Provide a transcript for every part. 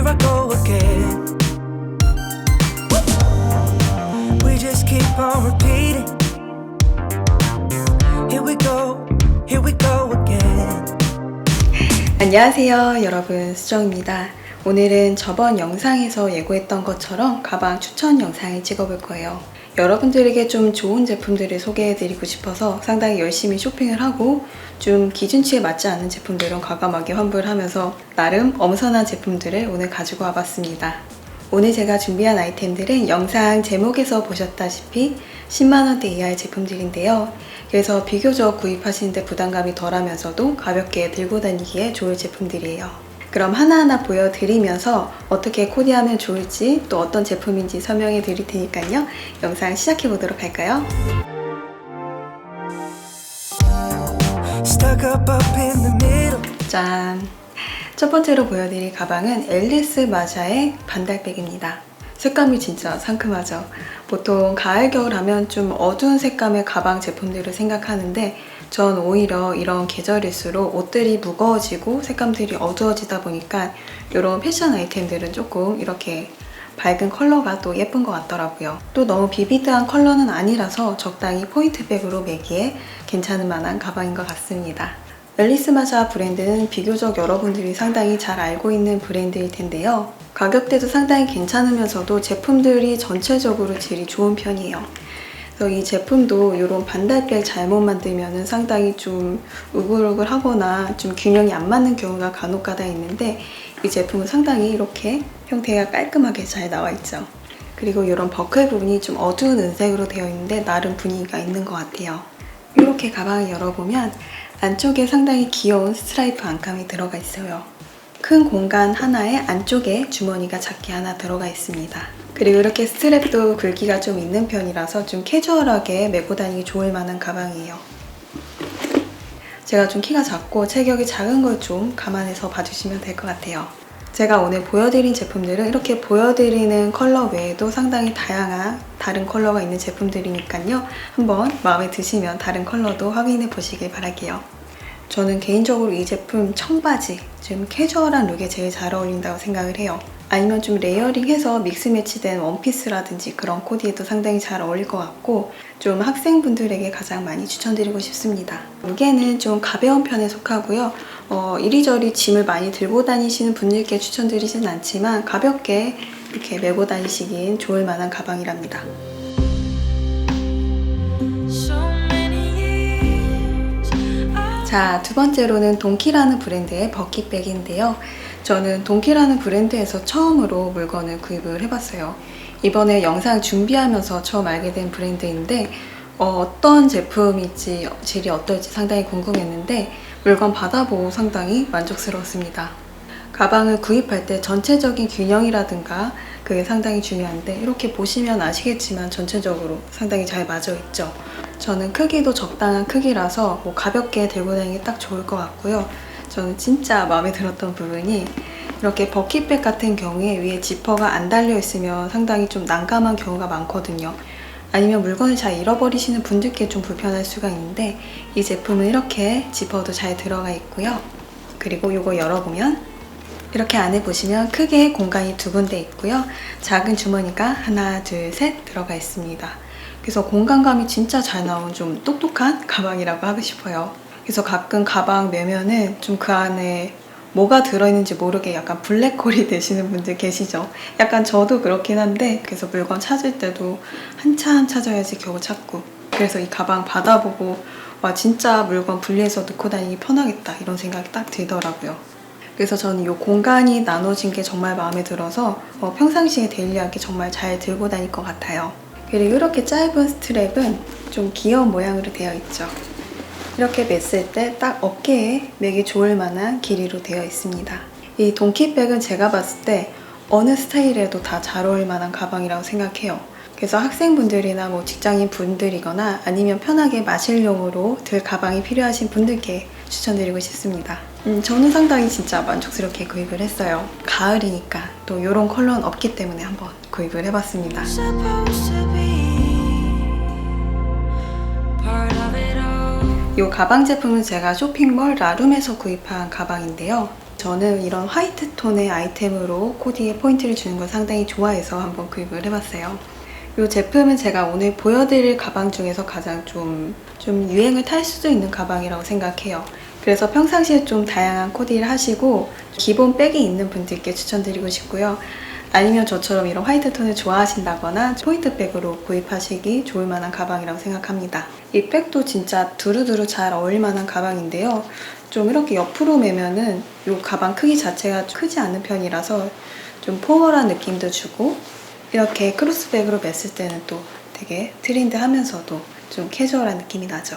I go again. We just keep on repeating. Here we go again. 안녕하세요 여러분, 수정입니다. 오늘은 저번 영상에서 예고했던 것처럼 가방 추천 영상을 찍어볼 거예요. 여러분들에게 좀 좋은 제품들을 소개해드리고 싶어서 상당히 열심히 쇼핑을 하고 좀 기준치에 맞지 않는 제품들은 과감하게 환불을 하면서 나름 엄선한 제품들을 오늘 가지고 와봤습니다. 오늘 제가 준비한 아이템들은 영상 제목에서 보셨다시피 10만원대 이하의 제품들인데요. 그래서 비교적 구입하시는데 부담감이 덜하면서도 가볍게 들고 다니기에 좋을 제품들이에요. 그럼 하나하나 보여드리면서 어떻게 코디하면 좋을지 또 어떤 제품인지 설명해 드릴 테니까요. 영상 시작해 보도록 할까요? 짠! 첫 번째로 보여드릴 가방은 앨리스 마자의 반달백입니다. 색감이 진짜 상큼하죠. 보통 가을 겨울 하면 좀 어두운 색감의 가방 제품들을 생각하는데 전 오히려 이런 계절일수록 옷들이 무거워지고 색감들이 어두워지다 보니까 이런 패션 아이템들은 조금 이렇게 밝은 컬러가 또 예쁜 것 같더라고요. 또 너무 비비드한 컬러는 아니라서 적당히 포인트백으로 매기에 괜찮은 만한 가방인 것 같습니다. 앨리스 마자 브랜드는 비교적 여러분들이 상당히 잘 알고 있는 브랜드일 텐데요. 가격대도 상당히 괜찮으면서도 제품들이 전체적으로 질이 좋은 편이에요. 그래서 이 제품도 이런 반달백 잘못 만들면 상당히 좀 우글우글하거나 좀 균형이 안 맞는 경우가 간혹가다 있는데 이 제품은 상당히 이렇게 형태가 깔끔하게 잘 나와 있죠. 그리고 이런 버클 부분이 좀 어두운 은색으로 되어 있는데 나름 분위기가 있는 것 같아요. 이렇게 가방을 열어보면 안쪽에 상당히 귀여운 스트라이프 안감이 들어가 있어요. 큰 공간 하나에 안쪽에 주머니가 작게 하나 들어가 있습니다. 그리고 이렇게 스트랩도 굵기가 좀 있는 편이라서 좀 캐주얼하게 메고 다니기 좋을 만한 가방이에요. 제가 좀 키가 작고 체격이 작은 걸 좀 감안해서 봐주시면 될 것 같아요. 제가 오늘 보여드린 제품들은 이렇게 보여드리는 컬러 외에도 상당히 다양한 다른 컬러가 있는 제품들이니까요. 한번 마음에 드시면 다른 컬러도 확인해 보시길 바랄게요. 저는 개인적으로 이 제품 청바지, 좀 캐주얼한 룩에 제일 잘 어울린다고 생각을 해요. 아니면 좀 레이어링해서 믹스 매치된 원피스라든지 그런 코디에도 상당히 잘 어울릴 것 같고 좀 학생분들에게 가장 많이 추천드리고 싶습니다. 무게는 좀 가벼운 편에 속하고요. 이리저리 짐을 많이 들고 다니시는 분들께 추천드리진 않지만 가볍게 이렇게 메고 다니시기엔 좋을 만한 가방이랍니다. 자, 두 번째로는 돈키라는 브랜드의 버킷백인데요. 저는 돈키라는 브랜드에서 처음으로 물건을 구입을 해봤어요. 이번에 영상 준비하면서 처음 알게 된 브랜드인데 어떤 제품일지 질이 어떨지 상당히 궁금했는데 물건 받아보고 상당히 만족스러웠습니다. 가방을 구입할 때 전체적인 균형이라든가 그게 상당히 중요한데 이렇게 보시면 아시겠지만 전체적으로 상당히 잘 맞아 있죠. 저는 크기도 적당한 크기라서 가볍게 들고 다니기 딱 좋을 것 같고요. 저는 진짜 마음에 들었던 부분이 이렇게 버킷백 같은 경우에 위에 지퍼가 안 달려 있으면 상당히 좀 난감한 경우가 많거든요. 아니면 물건을 잘 잃어버리시는 분들께 좀 불편할 수가 있는데 이 제품은 이렇게 지퍼도 잘 들어가 있고요. 그리고 이거 열어보면 이렇게 안에 보시면 크게 공간이 두 군데 있고요. 작은 주머니가 하나, 둘, 셋 들어가 있습니다. 그래서 공간감이 진짜 잘 나온 좀 똑똑한 가방이라고 하고 싶어요. 그래서 가끔 가방 매면은 좀 그 안에 뭐가 들어있는지 모르게 약간 블랙홀이 되시는 분들 계시죠? 약간 저도 그렇긴 한데 그래서 물건 찾을 때도 한참 찾아야지 겨우 찾고 그래서 이 가방 받아보고 와 진짜 물건 분리해서 넣고 다니기 편하겠다 이런 생각이 딱 들더라고요. 그래서 저는 이 공간이 나눠진 게 정말 마음에 들어서 평상시에 데일리하게 정말 잘 들고 다닐 것 같아요. 그리고 이렇게 짧은 스트랩은 좀 귀여운 모양으로 되어 있죠. 이렇게 맸을 때 딱 어깨에 매기 좋을 만한 길이로 되어 있습니다. 이 돈키백은 제가 봤을 때 어느 스타일에도 다 잘 어울릴 만한 가방이라고 생각해요. 그래서 학생분들이나 직장인 분들이거나 아니면 편하게 마실용으로 들 가방이 필요하신 분들께 추천드리고 싶습니다. 저는 상당히 진짜 만족스럽게 구입을 했어요. 가을이니까 또 이런 컬러는 없기 때문에 한번 구입을 해봤습니다. 이 가방 제품은 제가 쇼핑몰 라룸에서 구입한 가방인데요. 저는 이런 화이트 톤의 아이템으로 코디에 포인트를 주는 걸 상당히 좋아해서 한번 구입을 해봤어요. 이 제품은 제가 오늘 보여드릴 가방 중에서 가장 좀 유행을 탈 수도 있는 가방이라고 생각해요. 그래서 평상시에 좀 다양한 코디를 하시고 기본 백이 있는 분들께 추천드리고 싶고요. 아니면 저처럼 이런 화이트 톤을 좋아하신다거나 포인트 백으로 구입하시기 좋을 만한 가방이라고 생각합니다. 이 백도 진짜 두루두루 잘 어울릴 만한 가방인데요. 좀 이렇게 옆으로 매면은 이 가방 크기 자체가 크지 않은 편이라서 좀 포멀한 느낌도 주고, 이렇게 크로스백으로 맸을 때는 또 되게 트렌드하면서도 좀 캐주얼한 느낌이 나죠.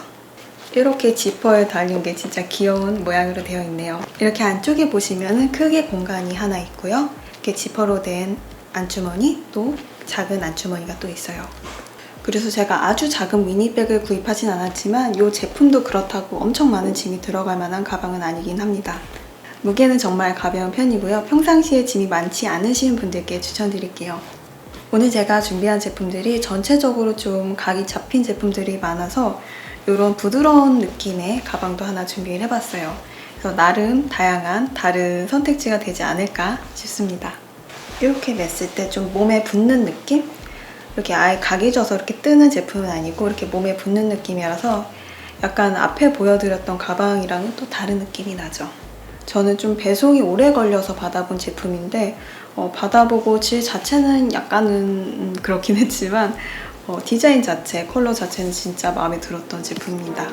이렇게 지퍼에 달린 게 진짜 귀여운 모양으로 되어 있네요. 이렇게 안쪽에 보시면은 크게 공간이 하나 있고요. 이렇게 지퍼로 된 안주머니, 또 작은 안주머니가 또 있어요. 그래서 제가 아주 작은 미니백을 구입하진 않았지만 이 제품도 그렇다고 엄청 많은 짐이 들어갈 만한 가방은 아니긴 합니다. 무게는 정말 가벼운 편이고요. 평상시에 짐이 많지 않으신 분들께 추천드릴게요. 오늘 제가 준비한 제품들이 전체적으로 좀 각이 잡힌 제품들이 많아서 이런 부드러운 느낌의 가방도 하나 준비를 해봤어요. 그래서 나름 다양한 다른 선택지가 되지 않을까 싶습니다. 이렇게 맸을 때 좀 몸에 붙는 느낌? 이렇게 아예 각이 져서 이렇게 뜨는 제품은 아니고 이렇게 몸에 붙는 느낌이라서 약간 앞에 보여드렸던 가방이랑은 또 다른 느낌이 나죠. 저는 좀 배송이 오래 걸려서 받아본 제품인데 받아보고 질 자체는 약간은 그렇긴 했지만 디자인 자체, 컬러 자체는 진짜 마음에 들었던 제품입니다.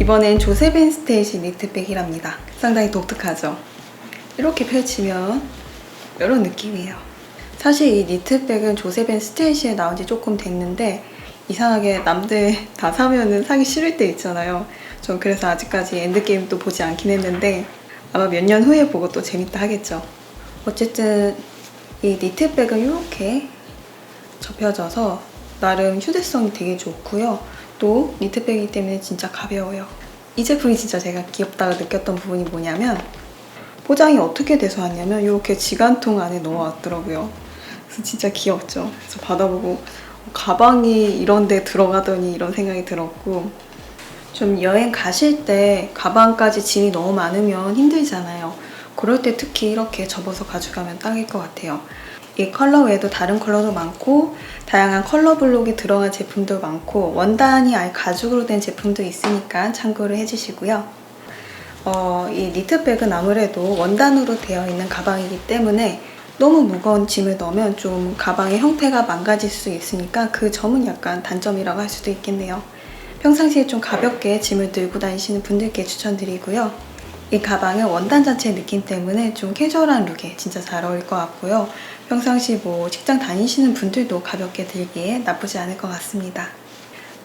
이번엔 조세벤 스테이지 니트백이랍니다. 상당히 독특하죠? 이렇게 펼치면 이런 느낌이에요. 사실 이 니트백은 조세벤 스테이지에 나온 지 조금 됐는데 이상하게 남들 다 사면은 사기 싫을 때 있잖아요. 전 그래서 아직까지 엔드게임도 보지 않긴 했는데 아마 몇 년 후에 보고 또 재밌다 하겠죠. 어쨌든 이 니트백은 이렇게 접혀져서 나름 휴대성이 되게 좋고요. 또 니트백이기 때문에 진짜 가벼워요. 이 제품이 진짜 제가 귀엽다고 느꼈던 부분이 뭐냐면 포장이 어떻게 돼서 왔냐면 이렇게 지간통 안에 넣어왔더라고요. 그래서 진짜 귀엽죠. 그래서 받아보고 가방이 이런 데 들어가더니 이런 생각이 들었고, 좀 여행 가실 때 가방까지 짐이 너무 많으면 힘들잖아요. 그럴 때 특히 이렇게 접어서 가져가면 딱일 것 같아요. 이 컬러 외에도 다른 컬러도 많고 다양한 컬러 블록이 들어간 제품도 많고 원단이 아예 가죽으로 된 제품도 있으니까 참고를 해주시고요. 이 니트백은 아무래도 원단으로 되어 있는 가방이기 때문에 너무 무거운 짐을 넣으면 좀 가방의 형태가 망가질 수 있으니까 그 점은 약간 단점이라고 할 수도 있겠네요. 평상시에 좀 가볍게 짐을 들고 다니시는 분들께 추천드리고요. 이 가방은 원단 자체의 느낌 때문에 좀 캐주얼한 룩에 진짜 잘 어울릴 것 같고요. 평상시 뭐 직장 다니시는 분들도 가볍게 들기에 나쁘지 않을 것 같습니다.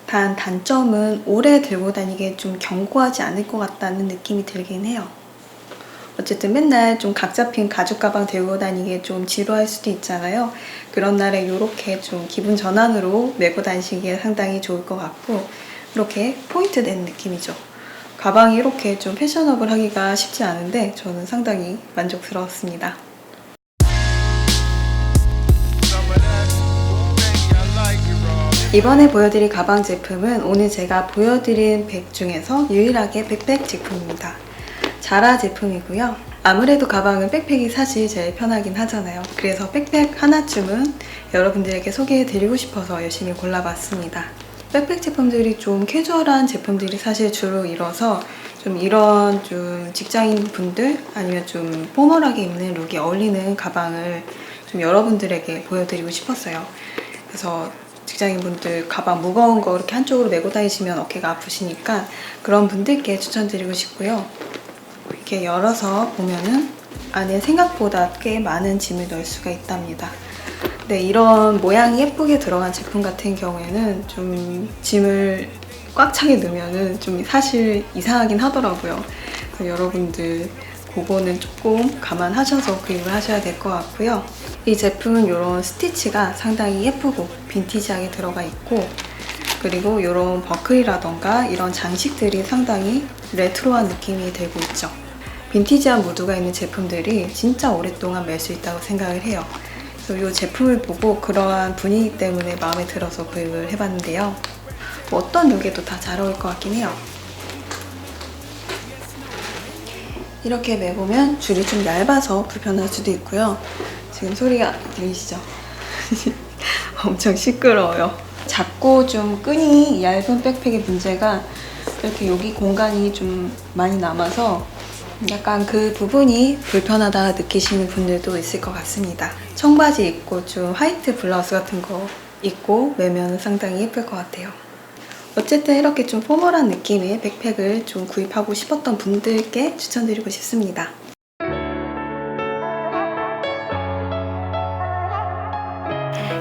단 단점은 오래 들고 다니기에 좀 견고하지 않을 것 같다는 느낌이 들긴 해요. 어쨌든 맨날 좀 각 잡힌 가죽 가방 들고 다니기에 좀 지루할 수도 있잖아요. 그런 날에 이렇게 좀 기분 전환으로 메고 다니시기에 상당히 좋을 것 같고, 이렇게 포인트 낸 느낌이죠. 가방이 이렇게 좀 패셔너블 하기가 쉽지 않은데 저는 상당히 만족스러웠습니다. 이번에 보여드릴 가방 제품은 오늘 제가 보여드린 백 중에서 유일하게 백팩 제품입니다. 자라 제품이고요. 아무래도 가방은 백팩이 사실 제일 편하긴 하잖아요. 그래서 백팩 하나쯤은 여러분들에게 소개해드리고 싶어서 열심히 골라봤습니다. 백팩 제품들이 좀 캐주얼한 제품들이 사실 주로 이뤄서 좀 이런 좀 직장인 분들 아니면 좀 포멀하게 입는 룩이 어울리는 가방을 좀 여러분들에게 보여드리고 싶었어요. 그래서 직장인분들 가방 무거운 거 이렇게 한쪽으로 메고 다니시면 어깨가 아프시니까 그런 분들께 추천드리고 싶고요. 이렇게 열어서 보면은 안에 생각보다 꽤 많은 짐을 넣을 수가 있답니다. 네, 이런 모양이 예쁘게 들어간 제품 같은 경우에는 좀 짐을 꽉 차게 넣으면은 좀 사실 이상하긴 하더라고요. 그래서 여러분들 그거는 조금 감안하셔서 구입을 하셔야 될 것 같고요. 이 제품은 이런 스티치가 상당히 예쁘고 빈티지하게 들어가 있고, 그리고 이런 버클이라던가 이런 장식들이 상당히 레트로한 느낌이 들고 있죠. 빈티지한 무드가 있는 제품들이 진짜 오랫동안 멜 수 있다고 생각을 해요. 그래서 이 제품을 보고 그러한 분위기 때문에 마음에 들어서 구입을 해봤는데요. 뭐 어떤 룩에도 다 잘 어울릴 것 같긴 해요. 이렇게 매보면 줄이 좀 얇아서 불편할 수도 있고요. 지금 소리가 들리시죠? 엄청 시끄러워요. 작고 좀 끈이 얇은 백팩의 문제가 이렇게 여기 공간이 좀 많이 남아서 약간 그 부분이 불편하다 느끼시는 분들도 있을 것 같습니다. 청바지 입고 좀 화이트 블라우스 같은 거 입고 매면 상당히 예쁠 것 같아요. 어쨌든 이렇게 좀 포멀한 느낌의 백팩을 좀 구입하고 싶었던 분들께 추천드리고 싶습니다.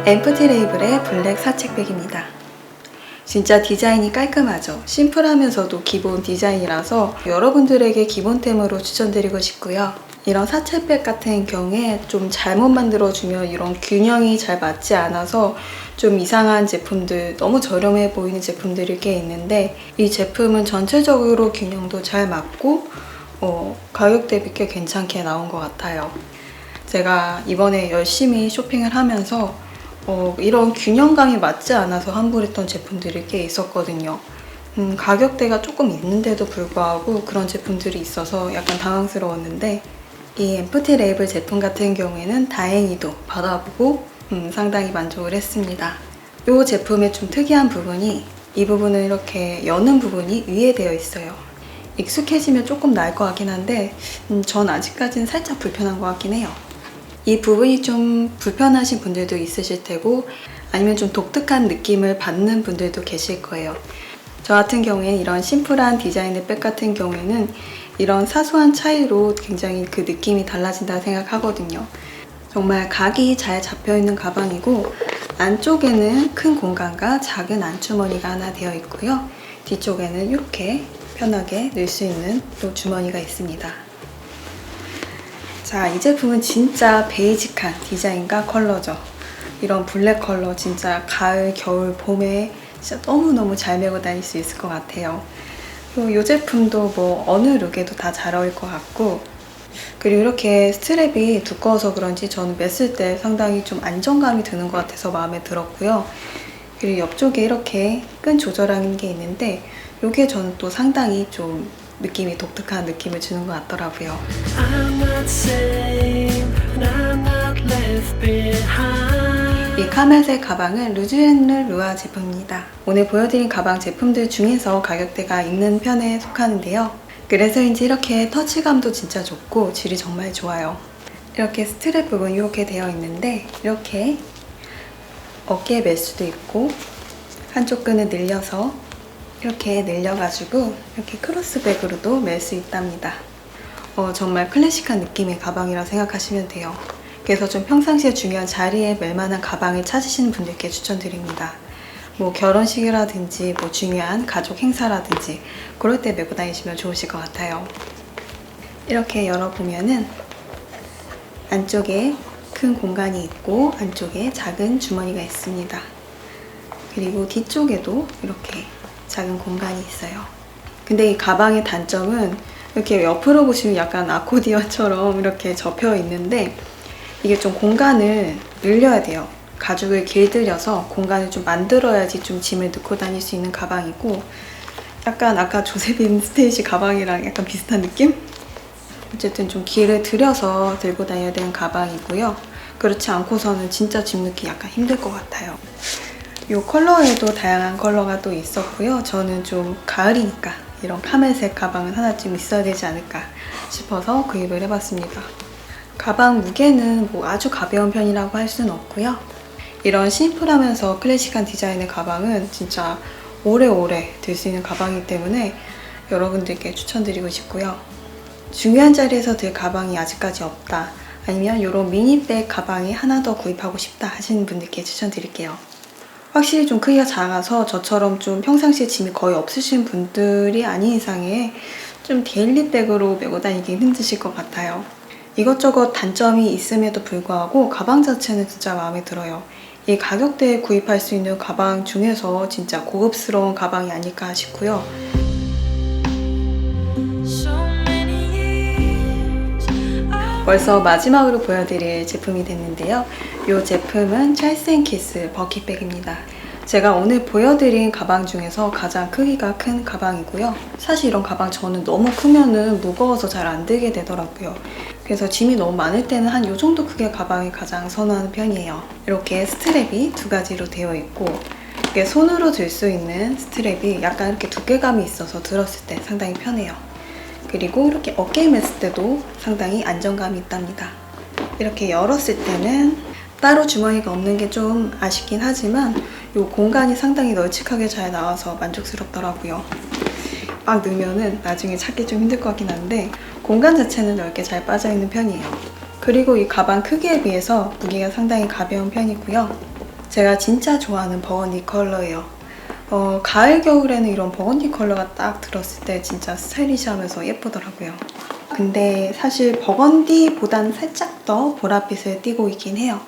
엠프티 레이블의 블랙 사책백입니다. 진짜 디자인이 깔끔하죠. 심플하면서도 기본 디자인이라서 여러분들에게 기본템으로 추천드리고 싶고요. 이런 사책백 같은 경우에 좀 잘못 만들어주면 이런 균형이 잘 맞지 않아서 좀 이상한 제품들, 너무 저렴해 보이는 제품들이 꽤 있는데 이 제품은 전체적으로 균형도 잘 맞고 가격 대비 꽤 괜찮게 나온 것 같아요. 제가 이번에 열심히 쇼핑을 하면서 이런 균형감이 맞지 않아서 환불했던 제품들이 꽤 있었거든요. 가격대가 조금 있는데도 불구하고 그런 제품들이 있어서 약간 당황스러웠는데 이 엠프티 레이블 제품 같은 경우에는 다행히도 받아보고 상당히 만족을 했습니다. 이 제품의 좀 특이한 부분이 이 부분은 이렇게 여는 부분이 위에 되어 있어요. 익숙해지면 조금 나을 것 같긴 한데 전 아직까지는 살짝 불편한 것 같긴 해요. 이 부분이 좀 불편하신 분들도 있으실 테고 아니면 좀 독특한 느낌을 받는 분들도 계실 거예요. 저 같은 경우에는 이런 심플한 디자인의 백 같은 경우에는 이런 사소한 차이로 굉장히 그 느낌이 달라진다 생각하거든요. 정말 각이 잘 잡혀있는 가방이고 안쪽에는 큰 공간과 작은 안주머니가 하나 되어 있고요. 뒤쪽에는 이렇게 편하게 넣을 수 있는 또 주머니가 있습니다. 자, 이 제품은 진짜 베이직한 디자인과 컬러죠. 이런 블랙 컬러 진짜 가을, 겨울, 봄에 진짜 너무너무 잘 메고 다닐 수 있을 것 같아요. 이 제품도 뭐 어느 룩에도 다 잘 어울릴 것 같고 그리고 이렇게 스트랩이 두꺼워서 그런지 저는 맸을 때 상당히 좀 안정감이 드는 것 같아서 마음에 들었고요. 그리고 옆쪽에 이렇게 끈 조절하는 게 있는데 이게 저는 또 상당히 좀 느낌이 독특한 느낌을 주는 것 같더라고요. 이 카멜색 가방은 루즈앤르 루아 제품입니다. 오늘 보여드린 가방 제품들 중에서 가격대가 있는 편에 속하는데요. 그래서인지 이렇게 터치감도 진짜 좋고 질이 정말 좋아요. 이렇게 스트랩 부분 이렇게 되어 있는데 이렇게 어깨에 멜 수도 있고 한쪽 끈을 늘려서 이렇게 늘려가지고 이렇게 크로스백으로도 멜 수 있답니다. 정말 클래식한 느낌의 가방이라 생각하시면 돼요. 그래서 좀 평상시에 중요한 자리에 멜 만한 가방을 찾으시는 분들께 추천드립니다. 뭐 결혼식이라든지 뭐 중요한 가족 행사라든지 그럴 때 메고 다니시면 좋으실 것 같아요. 이렇게 열어보면은 안쪽에 큰 공간이 있고 안쪽에 작은 주머니가 있습니다. 그리고 뒤쪽에도 이렇게 작은 공간이 있어요. 근데 이 가방의 단점은 이렇게 옆으로 보시면 약간 아코디언처럼 이렇게 접혀 있는데 이게 좀 공간을 늘려야 돼요. 가죽을 길들여서 공간을 좀 만들어야지 좀 짐을 넣고 다닐 수 있는 가방이고 약간 아까 조세빈 스테이시 가방이랑 약간 비슷한 느낌? 어쨌든 좀 길을 들여서 들고 다녀야 되는 가방이고요. 그렇지 않고서는 진짜 짐 넣기 약간 힘들 것 같아요. 이 컬러에도 다양한 컬러가 또 있었고요. 저는 좀 가을이니까 이런 카멜색 가방은 하나쯤 있어야 되지 않을까 싶어서 구입을 해봤습니다. 가방 무게는 뭐 아주 가벼운 편이라고 할 수는 없고요. 이런 심플하면서 클래식한 디자인의 가방은 진짜 오래오래 들 수 있는 가방이기 때문에 여러분들께 추천드리고 싶고요. 중요한 자리에서 들 가방이 아직까지 없다 아니면 이런 미니백 가방이 하나 더 구입하고 싶다 하시는 분들께 추천드릴게요. 확실히 좀 크기가 작아서 저처럼 좀 평상시에 짐이 거의 없으신 분들이 아닌 이상에 좀 데일리백으로 메고 다니기 힘드실 것 같아요. 이것저것 단점이 있음에도 불구하고 가방 자체는 진짜 마음에 들어요. 이 가격대에 구입할 수 있는 가방 중에서 진짜 고급스러운 가방이 아닐까 싶고요. 벌써 마지막으로 보여드릴 제품이 됐는데요. 이 제품은 찰스 앤 키스 버킷백입니다. 제가 오늘 보여드린 가방 중에서 가장 크기가 큰 가방이고요. 사실 이런 가방 저는 너무 크면은 무거워서 잘 안 들게 되더라고요. 그래서 짐이 너무 많을 때는 한 이 정도 크기의 가방이 가장 선호하는 편이에요. 이렇게 스트랩이 두 가지로 되어 있고, 이게 손으로 들 수 있는 스트랩이 약간 이렇게 두께감이 있어서 들었을 때 상당히 편해요. 그리고 이렇게 어깨에 맸을 때도 상당히 안정감이 있답니다. 이렇게 열었을 때는 따로 주머니가 없는 게 좀 아쉽긴 하지만 이 공간이 상당히 널찍하게 잘 나와서 만족스럽더라고요. 막 넣으면은 나중에 찾기 좀 힘들 것 같긴 한데 공간 자체는 넓게 잘 빠져있는 편이에요. 그리고 이 가방 크기에 비해서 무게가 상당히 가벼운 편이고요. 제가 진짜 좋아하는 버건디 컬러예요. 가을 겨울에는 이런 버건디 컬러가 딱 들었을 때 진짜 스타일리시하면서 예쁘더라고요. 근데 사실 버건디보단 살짝 더 보랏빛을 띠고 있긴 해요.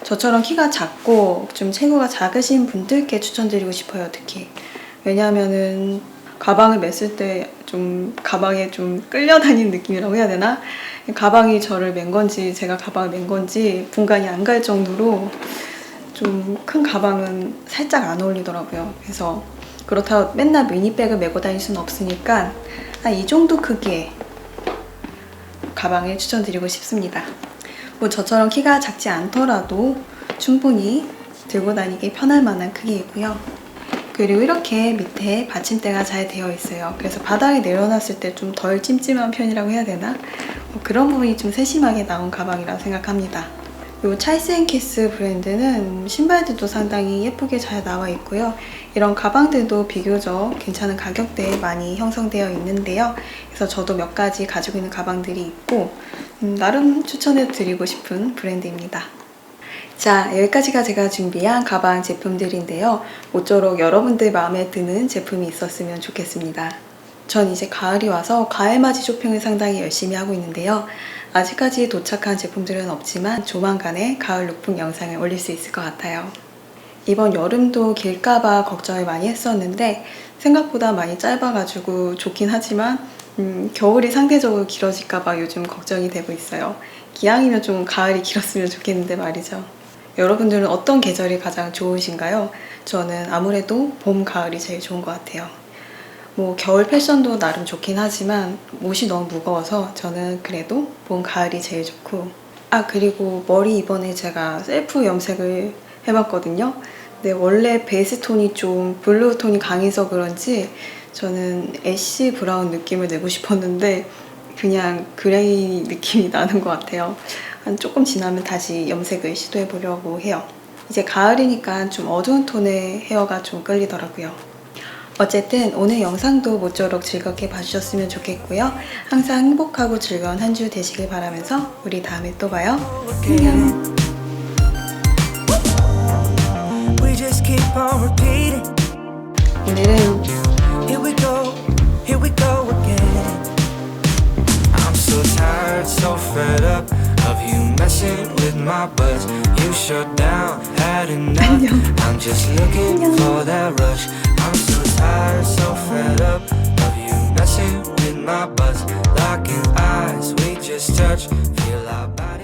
저처럼 키가 작고 좀 체구가 작으신 분들께 추천드리고 싶어요, 특히. 왜냐하면은 가방을 맸을 때 좀 가방에 좀 끌려다니는 느낌이라고 해야 되나? 가방이 저를 맨 건지 제가 가방을 맨 건지 분간이 안 갈 정도로 좀 큰 가방은 살짝 안 어울리더라고요. 그래서 그렇다고 맨날 미니백을 메고 다닐 수는 없으니까 한 이 정도 크기의 가방을 추천드리고 싶습니다. 뭐 저처럼 키가 작지 않더라도 충분히 들고 다니기 편할 만한 크기이고요. 그리고 이렇게 밑에 받침대가 잘 되어 있어요. 그래서 바닥에 내려놨을 때 좀 덜 찜찜한 편이라고 해야 되나? 그런 부분이 좀 세심하게 나온 가방이라고 생각합니다. 이 찰스 앤 키스 브랜드는 신발들도 상당히 예쁘게 잘 나와 있고요. 이런 가방들도 비교적 괜찮은 가격대에 많이 형성되어 있는데요. 그래서 저도 몇 가지 가지고 있는 가방들이 있고 나름 추천해 드리고 싶은 브랜드입니다. 자, 여기까지가 제가 준비한 가방 제품들인데요. 모쪼록 여러분들 마음에 드는 제품이 있었으면 좋겠습니다. 전 이제 가을이 와서 가을맞이 쇼핑을 상당히 열심히 하고 있는데요. 아직까지 도착한 제품들은 없지만 조만간에 가을 룩북 영상을 올릴 수 있을 것 같아요. 이번 여름도 길까봐 걱정을 많이 했었는데 생각보다 많이 짧아가지고 좋긴 하지만 겨울이 상대적으로 길어질까봐 요즘 걱정이 되고 있어요. 기왕이면 좀 가을이 길었으면 좋겠는데 말이죠. 여러분들은 어떤 계절이 가장 좋으신가요? 저는 아무래도 봄, 가을이 제일 좋은 것 같아요. 뭐 겨울 패션도 나름 좋긴 하지만 옷이 너무 무거워서 저는 그래도 봄, 가을이 제일 좋고, 그리고 머리 이번에 제가 셀프 염색을 해봤거든요. 근데 원래 베이스 톤이 좀 블루 톤이 강해서 그런지 저는 애쉬 브라운 느낌을 내고 싶었는데 그냥 그레이 느낌이 나는 것 같아요. 한 조금 지나면 다시 염색을 시도해 보려고 해요. 이제 가을이니까 좀 어두운 톤의 헤어가 좀 끌리더라고요. 어쨌든 오늘 영상도 모쪼록 즐겁게 봐주셨으면 좋겠고요. 항상 행복하고 즐거운 한 주 되시길 바라면서 우리 다음에 또 봐요. 안녕. We just keep on repeating. 오늘은 Here we go again. I'm so tired, so fed up of you messing with my buzz. You shut down, had enough. I'm just looking for that rush. I'm so tired, so fed up of you messing with my buzz. Locking eyes, we just touch, feel our bodies.